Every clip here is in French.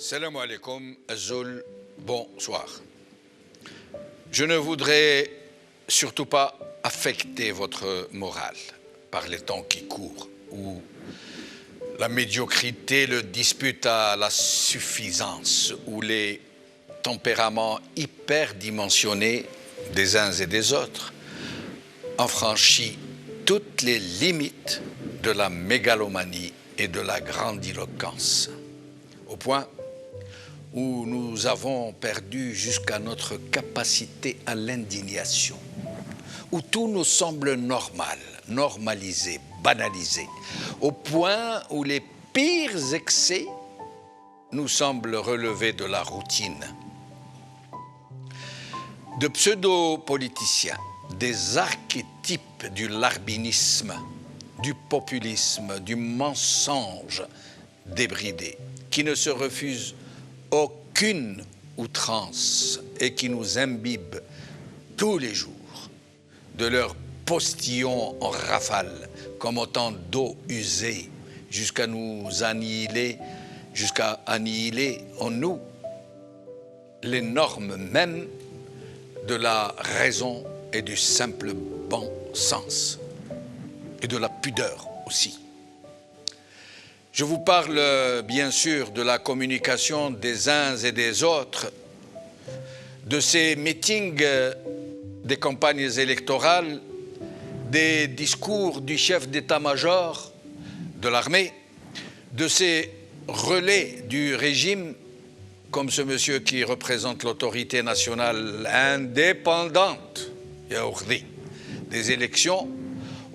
Salam alaikum, Azul, bonsoir. Je ne voudrais surtout pas affecter votre morale par les temps qui courent, où la médiocrité le dispute à la suffisance, où les tempéraments hyperdimensionnés des uns et des autres ont franchi toutes les limites de la mégalomanie et de la grandiloquence, au point où nous avons perdu jusqu'à notre capacité à l'indignation, où tout nous semble normal, normalisé, banalisé, au point où les pires excès nous semblent relever de la routine. De pseudo-politiciens, des archétypes du larbinisme, du populisme, du mensonge débridé, qui ne se refusent aucune outrance et qui nous imbibent tous les jours de leurs postillons en rafale comme autant d'eau usée jusqu'à annihiler en nous les normes mêmes de la raison et du simple bon sens et de la pudeur aussi. Je vous parle bien sûr de la communication des uns et des autres, de ces meetings, des campagnes électorales, des discours du chef d'état-major de l'armée, de ces relais du régime, comme ce monsieur qui représente l'autorité nationale indépendante, Yaourdi, des élections,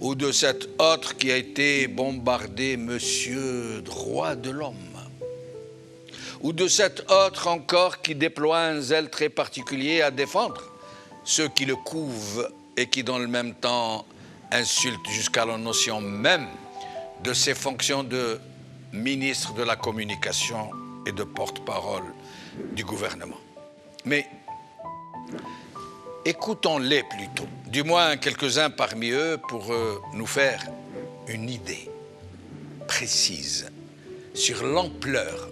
ou de cet autre qui a été bombardé, monsieur droit de l'homme, ou de cet autre encore qui déploie un zèle très particulier à défendre ceux qui le couvent et qui dans le même temps insultent jusqu'à la notion même de ses fonctions de ministre de la communication et de porte-parole du gouvernement. Mais écoutons-les plutôt, du moins quelques-uns parmi eux, pour nous faire une idée précise sur l'ampleur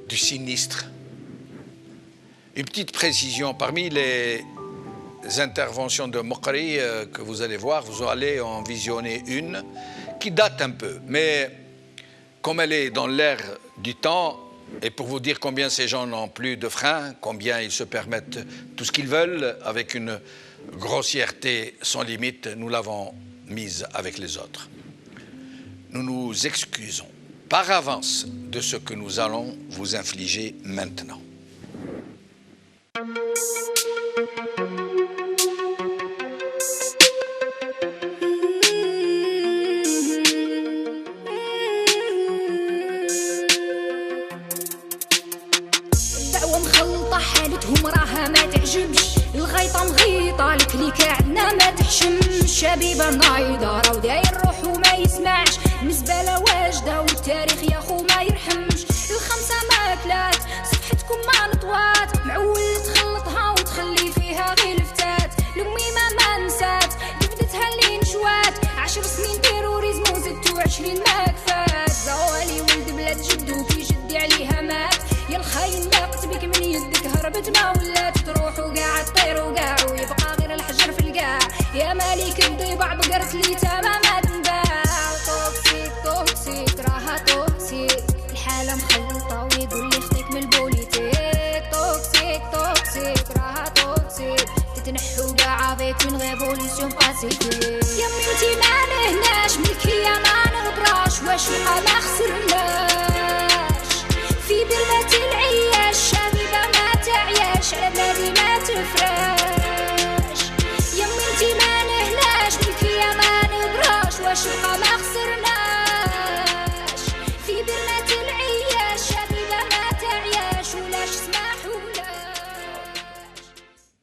du sinistre. Une petite précision, parmi les interventions de Mokri que vous allez voir, vous allez en visionner une qui date un peu, mais comme elle est dans l'air du temps, et pour vous dire combien ces gens n'ont plus de frein, combien ils se permettent tout ce qu'ils veulent avec une grossièreté sans limite, nous l'avons mise avec les autres. Nous nous excusons par avance de ce que nous allons vous infliger maintenant. حالتهم راها ما تعجبش الغيطه مغيطه الكليكه عندنا ما تحشمش شبيبه نايضه راهو داير روحو ما يسمعش النسبه واجده والتاريخ يا خو ما يرحمش الخمسه ماكلات صفحتكم ما نطوات معول تخلطها وتخلي فيها غير الفتات الاميمه ما نسات جبدتها اللي نشوات 10 سنين تيروريزم وزدتو 20 ما كفات زوالي ولد بلاد جدو كي جدي عليها مات يا الخاين لاقت بك من يدك هربت ما ولات تروح وقاع تطير وقاع ويبقى غير الحجر في القاع يا مالك الضباع بقرت لي تماما تنباع توكسيك توكسيك راها توكسيك الحالة مخلطة ويقول لي خطيك من البوليتيك توكسيك توكسيك راها توكسيك تتنحو قاع فيك من غير بوليسيون باسيفيك يا ميوتي ما نهناش ملكية ما نغبراش واش وقع ما خسرناش في بلاد العياش شبيبة ما تعياش على بلادي ما تفراش يا منتي ما نهناش ملكية ما نبراش واش بقى ما خسرناش